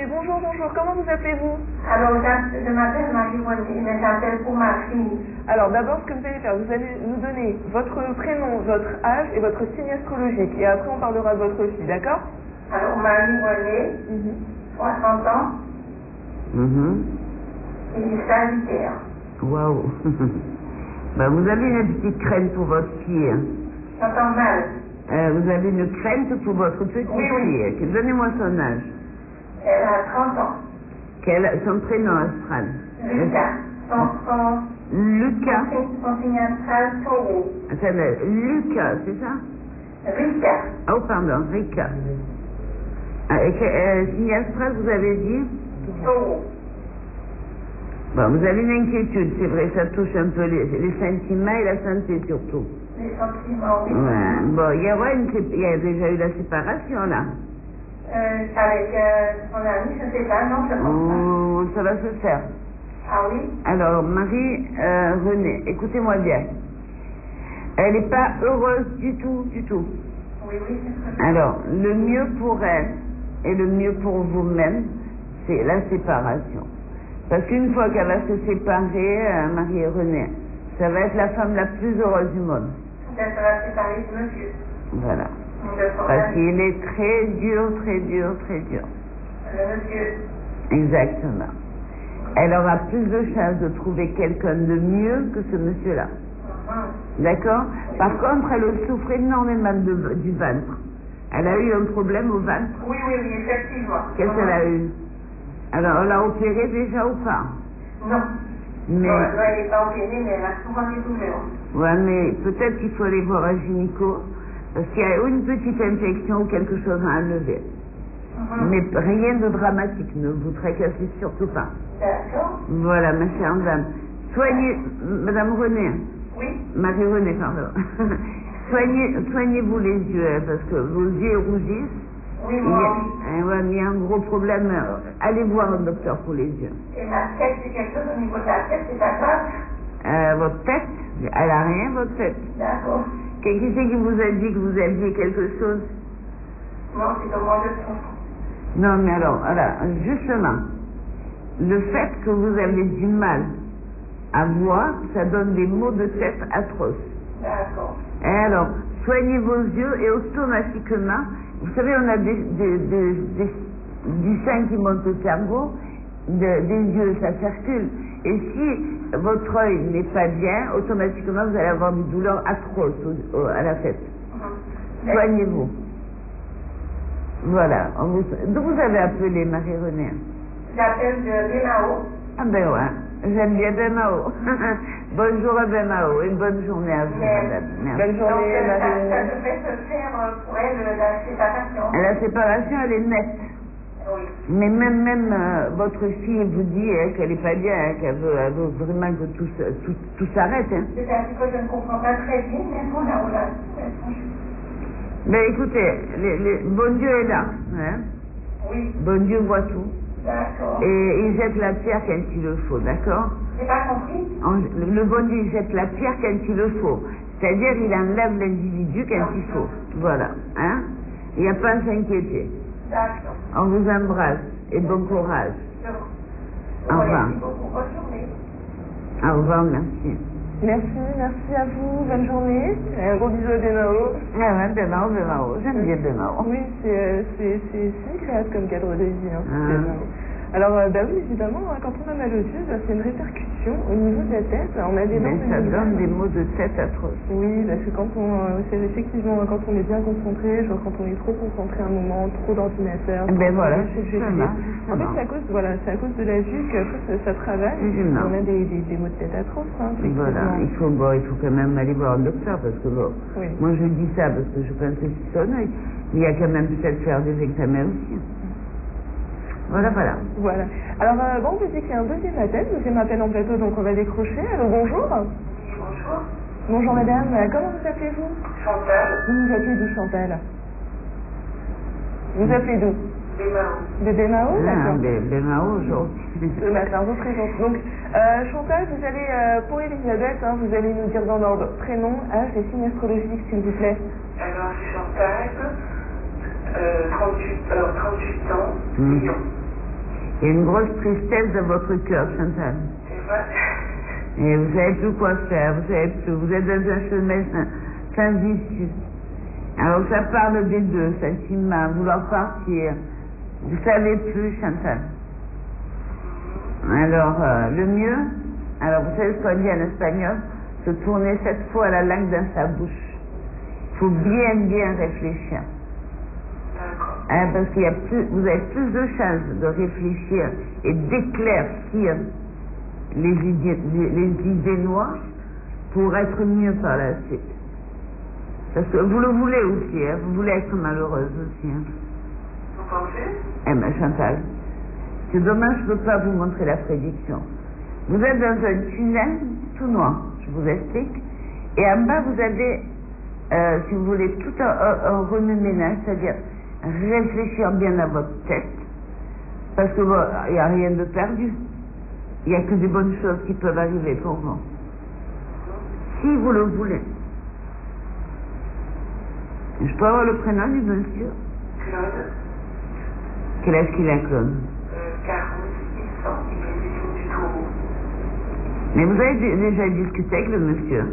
bonjour, comment vous appelez-vous? Alors, je m'appelle Marie-Renée, mais j'appelle pour ma fille. Alors, d'abord, ce que vous allez faire, vous allez nous donner votre prénom, votre âge et votre signe astrologique. Et après, on parlera de votre fille, d'accord? Alors, Marie-Renée, 60 ans, et Sagittaire. Waouh. Ben, vous avez une petite crainte pour votre fille. Hein. J'entends mal. Vous avez une crainte pour votre petite fille. Donnez-moi son âge. Elle a 30 ans. Son prénom astral. Lucas. Lucas. Son signe astral, Taureau. Attendez, Lucas, c'est ça? Rika. Oh, pardon, Rika. Signe astral, vous avez dit? Taureau. Bon, vous avez une inquiétude, c'est vrai, ça touche un peu les sentiments et la santé surtout. Les sentiments, oui. Ouais. Bon, il y a déjà eu la séparation, là. Avec son ami, je ne sais pas, non, je pense pas. Ça va se faire. Ah oui? Alors, Marie-Renée, écoutez-moi bien. Elle n'est pas heureuse du tout. Oui, c'est ce que Alors, le mieux pour elle et le mieux pour vous-même, c'est la séparation. Parce qu'une fois qu'elle va se séparer, Marie-Renée, ça va être la femme la plus heureuse du monde. elle sera séparée du monsieur. Voilà. De son Parce ami. qu'il est très dur. Le monsieur. Exactement. Elle aura plus de chances de trouver quelqu'un de mieux que ce monsieur-là. D'accord? Par contre, elle souffre énormément du ventre. Elle a eu un problème au ventre. Oui, effectivement. Qu'est-ce qu'elle a eu? Alors, on l'a opérée déjà ou pas? Non. Mais... Non, elle n'est pas opérée, mais elle a souvent des douleurs. Ouais, mais peut-être qu'il faut aller voir un gynéco, parce qu'il y a une petite infection ou quelque chose à enlever. Mais rien de dramatique, ne vous tracassez surtout pas. D'accord. Voilà, ma chère dame. Soignez, Madame Renée. Oui. Marie-Renée, pardon. Soignez-vous les yeux, hein, parce que vos yeux rougissent. Oui, il y a un gros problème. Allez voir un docteur pour les yeux. Et ma tête, c'est quelque chose au niveau de la tête, c'est pas grave. Votre tête, elle a rien, votre tête. D'accord. Qui c'est qui vous a dit que vous aviez quelque chose? Non, c'est comme moi je trouve. Non, mais alors, voilà, justement, le fait que vous avez du mal à voir, ça donne des maux de tête atroces. D'accord. Et alors, soignez vos yeux et automatiquement, vous savez, on a du sang qui monte au cerveau, des yeux, ça circule. Et si votre œil n'est pas bien, automatiquement, vous allez avoir des douleurs atroces à la tête. Soignez-vous. Voilà. D'où vous avez appelé Marie-Renée? J'appelle de Bémao. Ah ben ouais, j'aime bien Bémao. Bonjour à Bémao et bonne journée à vous, madame. Merci. Bonne journée, Marie-Renée. Ça devrait se faire pour elle, la séparation. La séparation, elle est nette. Oui. Mais même votre fille vous dit qu'elle n'est pas bien, qu'elle veut vraiment que tout s'arrête. Hein. C'est un petit peu que je ne comprends pas très bien, mais on a. Ben écoutez, bon Dieu est là. Hein. Oui. Bon Dieu voit tout. D'accord. Et il jette la pierre quand il le faut, d'accord? J'ai pas compris. Le bon Dieu il jette la pierre quand il le faut. C'est-à-dire il enlève l'individu quand il faut. Voilà. Hein? Il n'y a pas à s'inquiéter. D'accord. On vous embrasse et bon courage. Au revoir. Merci beaucoup. Bonne journée. Au revoir, merci. Merci à vous, bonne journée. Et un gros bisou à Bémao. Ah ouais, Bémao, j'aime bien Bémao. Oui, c'est une création comme cadre de vie. Hein, Bémao. Alors, oui, évidemment, quand on a mal aux yeux, c'est une répercussion au niveau de la tête. On a des Mais ça donne des maux de tête atroces. Oui, parce que c'est effectivement, quand on est bien concentré, genre quand on est trop concentré à un moment, trop d'ordinateur. Ben voilà, En fait, c'est à cause de la vue que ça travaille. On a des maux de tête atroces. Hein, voilà, il faut quand même aller voir un docteur, parce que moi je dis ça parce que je pense que c'est son œil, mais il y a quand même peut-être faire des examens aussi. Voilà. Alors, bon, vous dites qu'il y a un deuxième appel en plateau, donc on va décrocher. Alors, bonjour. Bonjour. Bonjour, madame. Comment vous appelez-vous? Chantal. Vous vous appelez d'où, Chantal? Vous appelez d'où? Bémao. De Bémao, d'accord. Bémao, aujourd'hui. Ce matin, je vous présente. Donc, Chantal, vous allez, pour Elisabeth, vous allez nous dire dans l'ordre prénom, âge et signe astrologique, s'il vous plaît. Alors, Chantal, 38 ans, Lyon. Il y a une grosse tristesse dans votre cœur, Chantal. C'est vrai. Et vous savez plus quoi faire, vous savez plus. Vous êtes dans un chemin sans issue. Alors ça parle des deux, sentiment, vouloir partir. Vous savez plus, Chantal. Alors, le mieux, alors vous savez ce qu'on dit en espagnol, se tourner 7 fois la langue dans sa bouche. Il faut bien, bien réfléchir. Hein, parce qu'il y a plus, vous avez plus de chances de réfléchir et d'éclaircir les idées noires pour être mieux par la suite. Parce que vous le voulez aussi, hein, vous voulez être malheureuse aussi. Hein. Vous pensez? Eh bien, Chantal, c'est dommage, je ne peux pas vous montrer la prédiction. Vous êtes dans un tunnel tout noir, je vous explique, et en bas vous avez, si vous voulez, tout un remue-ménage, c'est-à-dire réfléchir bien à votre tête, parce que bon, il n'y a rien de perdu. Il n'y a que des bonnes choses qui peuvent arriver pour vous. Si vous le voulez. Je peux avoir le prénom du monsieur? Claude. Quel âge qu'il a, Claude? 46 ans, il est du signe du taureau. Mais vous avez déjà discuté avec le monsieur?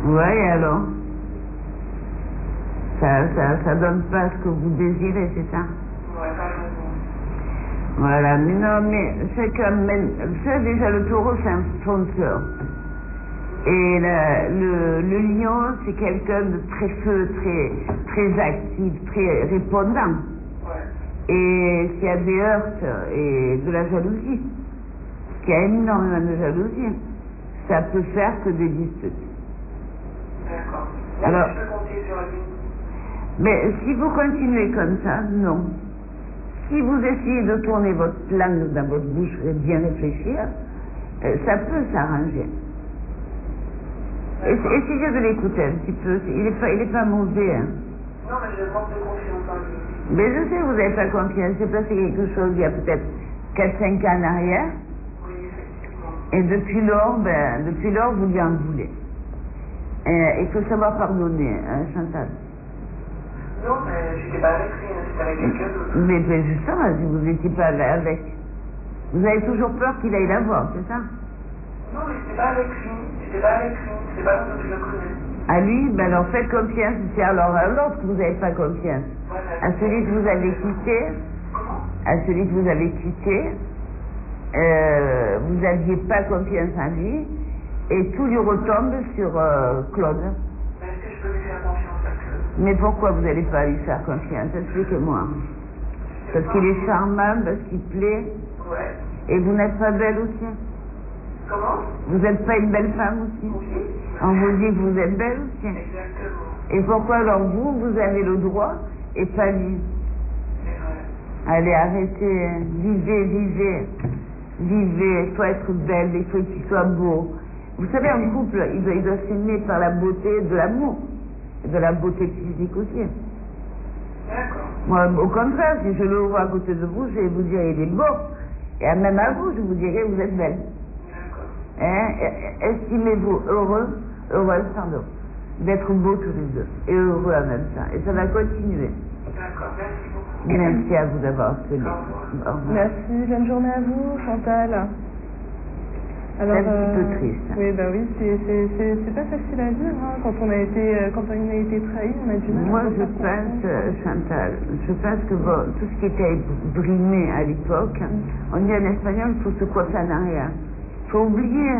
Oui. Ouais, et alors? Ça donne pas ce que vous désirez, c'est ça? Ouais, pas vraiment. Voilà, mais non, mais c'est comme, vous savez déjà, le taureau, c'est un fonceur. Et le lion, c'est quelqu'un de très feu, très actif, très répondant. Ouais. Et qui a des heurts et de la jalousie, qui a énormément de jalousie, ça peut faire que des disputes. D'accord. Alors, je peux compter sur lui. Mais si vous continuez comme ça, non. Si vous essayez de tourner votre langue dans votre bouche et bien réfléchir, ça peut s'arranger. Essayez de l'écouter un petit peu. Il est pas mauvais. Hein. Non, mais je manque de confiance en lui. Mais je sais que vous n'avez pas confiance. C'est passé quelque chose il y a peut-être 4-5 ans en arrière. Oui, effectivement. Et depuis lors, vous lui en voulez. Il faut savoir pardonner, hein, Chantal. Non, mais j'étais pas avec lui, c'était avec quelqu'un d'autre. Mais justement, si vous n'étiez pas avec, vous avez toujours peur qu'il aille la voir, c'est ça? Non, mais j'étais pas avec lui, c'est pas comme ça que je le connais. À lui, ben alors faites confiance, c'est alors à l'autre que vous n'avez pas confiance. Voilà. À celui que vous avez quitté, Comment? à celui que vous avez quitté, vous n'aviez pas confiance en lui, et tout lui retombe sur Claude. Mais est-ce que je peux lui faire confiance à Claude? Mais pourquoi vous n'allez pas lui faire confiance? Expliquez-moi. Parce qu'il est charmant, parce qu'il plaît, Ouais. et vous n'êtes pas belle aussi? Comment? Vous n'êtes pas une belle femme aussi? Oui. On vous dit que vous êtes belle aussi? Exactement. Et pourquoi alors vous avez le droit et pas lui? C'est vrai. Allez, arrêtez, vivez, il faut être belle, il faut qu'il soit beau. Vous savez, un couple, il doit s'aimer par la beauté de l'amour, de la beauté physique aussi. D'accord. Moi, au contraire, si je le vois à côté de vous, je vais vous dire, il est beau. Et même à vous, je vous dirai, vous êtes belle. D'accord. Hein? Estimez-vous heureuse, pardon, d'être beau tous les deux, et heureux en même temps. Et ça va continuer. D'accord, merci beaucoup. Merci à vous d'avoir tenu. Au revoir. Merci, bonne journée à vous, Chantal. Alors, c'est un petit peu triste. Oui, bah oui, c'est pas facile à dire, hein. Quand on a été trahi, on a du mal. Moi, je pense, Chantal, que bon, tout ce qui était brimé à l'époque, on dit en espagnol, il faut se coiffer en arrière. Il faut oublier.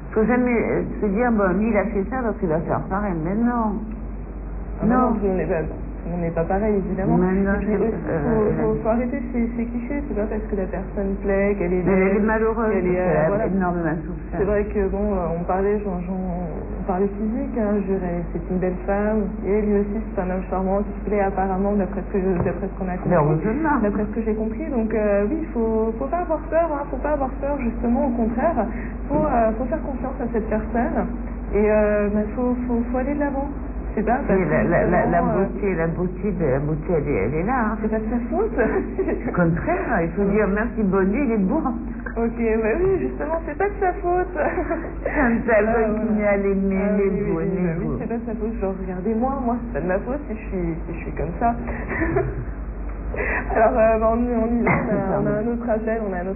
Il faut jamais se dire, bon, lui, il a fait ça, donc il va faire pareil. Mais non. Ah non, on n'est pas pareil, évidemment. Faut arrêter ces clichés. C'est pas parce que la personne plaît, qu'elle est belle. Elle est malheureuse, elle voilà. a énormément souffert. C'est vrai que bon, on parlait physique, hein, je dirais, c'est une belle femme, et lui aussi c'est un homme charmant qui plaît apparemment d'après ce qu'on a compris. D'après ce que j'ai compris. Donc oui, faut pas avoir peur, hein, faut pas avoir peur, justement, au contraire. Faut faire confiance à cette personne et faut aller de l'avant. C'est pas parce que la beauté, elle est là. Hein. C'est pas de sa faute. Au contraire, il faut dire merci, bon Dieu, il est beau. Ok, bah oui, justement, c'est pas de sa faute. Chantal, continue à l'aimer, aimez-vous. Oui, c'est pas de sa faute. Genre, regardez-moi, c'est pas de ma faute si je suis comme ça. Alors, on y va, on a un autre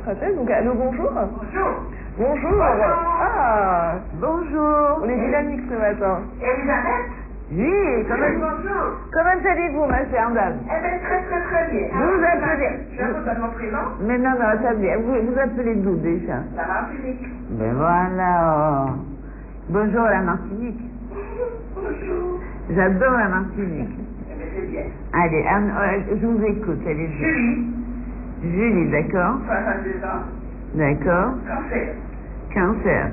appel, donc allô, bonjour. Bonjour. Bonjour. Ah, Bonjour. on est dynamique ce matin. Elisabeth? Oui, Bonjour. comment allez-vous, ma chère dame? Eh bien, très bien. Vous appelez... Je vous donne mon prénom. Mais non, attendez, vous appelez d'où déjà? La Martinique. Ben voilà. Bonjour la Martinique. Bonjour. J'adore la Martinique. Eh bien, c'est bien. Allez, je vous écoute, allez-y. Julie, d'accord? 62 ans. D'accord. Cancer. Cancer.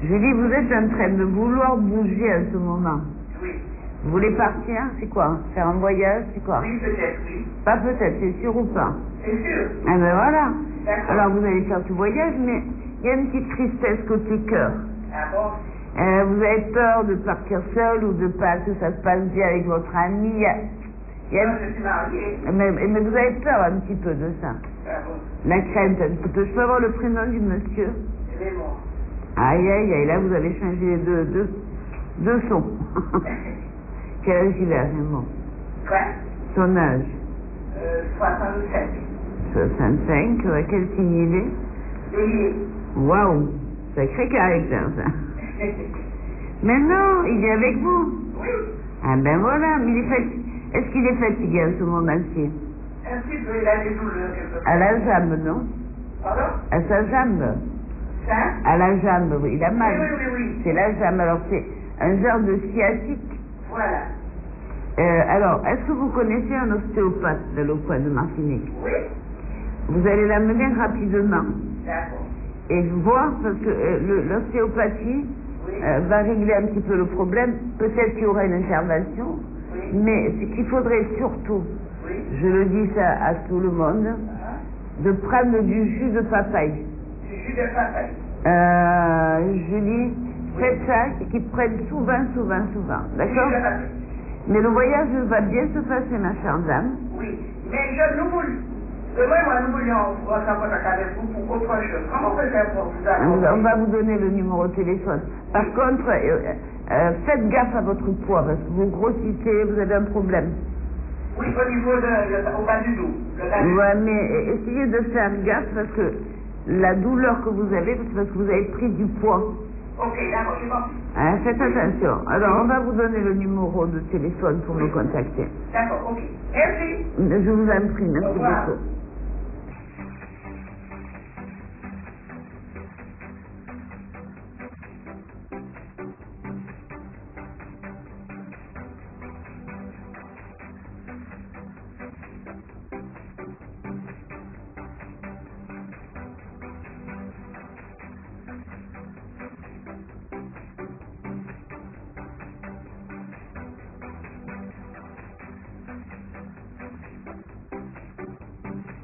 Julie, vous êtes en train de vouloir bouger à ce moment. Oui. Vous voulez partir? C'est quoi? Faire un voyage? C'est quoi? Oui, peut-être, oui. Pas peut-être, c'est sûr ou pas? C'est sûr. Ah ben voilà. D'accord. Alors vous allez faire ce voyage, mais il y a une petite tristesse côté cœur. Ah bon? Vous avez peur de partir seul ou de pas que ça se passe bien avec votre ami. Il y a- Moi, je suis mariée. mais vous avez peur un petit peu de ça. Ah bon? La crainte un petit peu. Je peux avoir le prénom du monsieur? Raymond. Aïe, là vous avez changé de son. Quel âge il a, Raymond? Quoi? Son âge? 65. 65, quel signe il est? Bélier. Waouh, sacré caractère ça. Mais non, il est avec vous. Oui. Ah ben voilà, mais est-ce qu'il est fatigué à ce moment-ci? Un petit peu, il a des douleurs quelque part. À la jambe, non? Pardon? À sa jambe. Ça? À la jambe, oui, il a mal. Oui. C'est la jambe, alors c'est un genre de sciatique. Voilà. Alors, est-ce que vous connaissez un ostéopathe de l'Opois de Martinique? Oui. Vous allez l'amener rapidement D'accord. et voir, parce que l'ostéopathie Oui. va régler un petit peu le problème. Peut-être qu'il y aura une intervention, Oui. mais ce qu'il faudrait surtout, Oui. je le dis ça à tout le monde, Ah. de prendre du jus de papaye. Du jus de papaye. Julie, faites ça, qu'ils prennent souvent, d'accord? Jus de papaye. Mais le voyage va bien se passer, ma chère dame. Oui. Mais nous voulions rentrer en contact avec vous pour autre chose. Comment on peut faire pour vous accompagner? On va vous donner le numéro de téléphone. Par contre, faites gaffe à votre poids, parce que vous grossissez, vous avez un problème. Oui, au niveau au bas du dos. Le bas du dos. Ouais, mais essayez de faire gaffe, parce que la douleur que vous avez, c'est parce que vous avez pris du poids. Ok, d'accord, j'ai compris. Hein, faites attention. Alors, on va vous donner le numéro de téléphone pour nous contacter. D'accord, ok. Merci. Je vous en prie, merci Au revoir. beaucoup.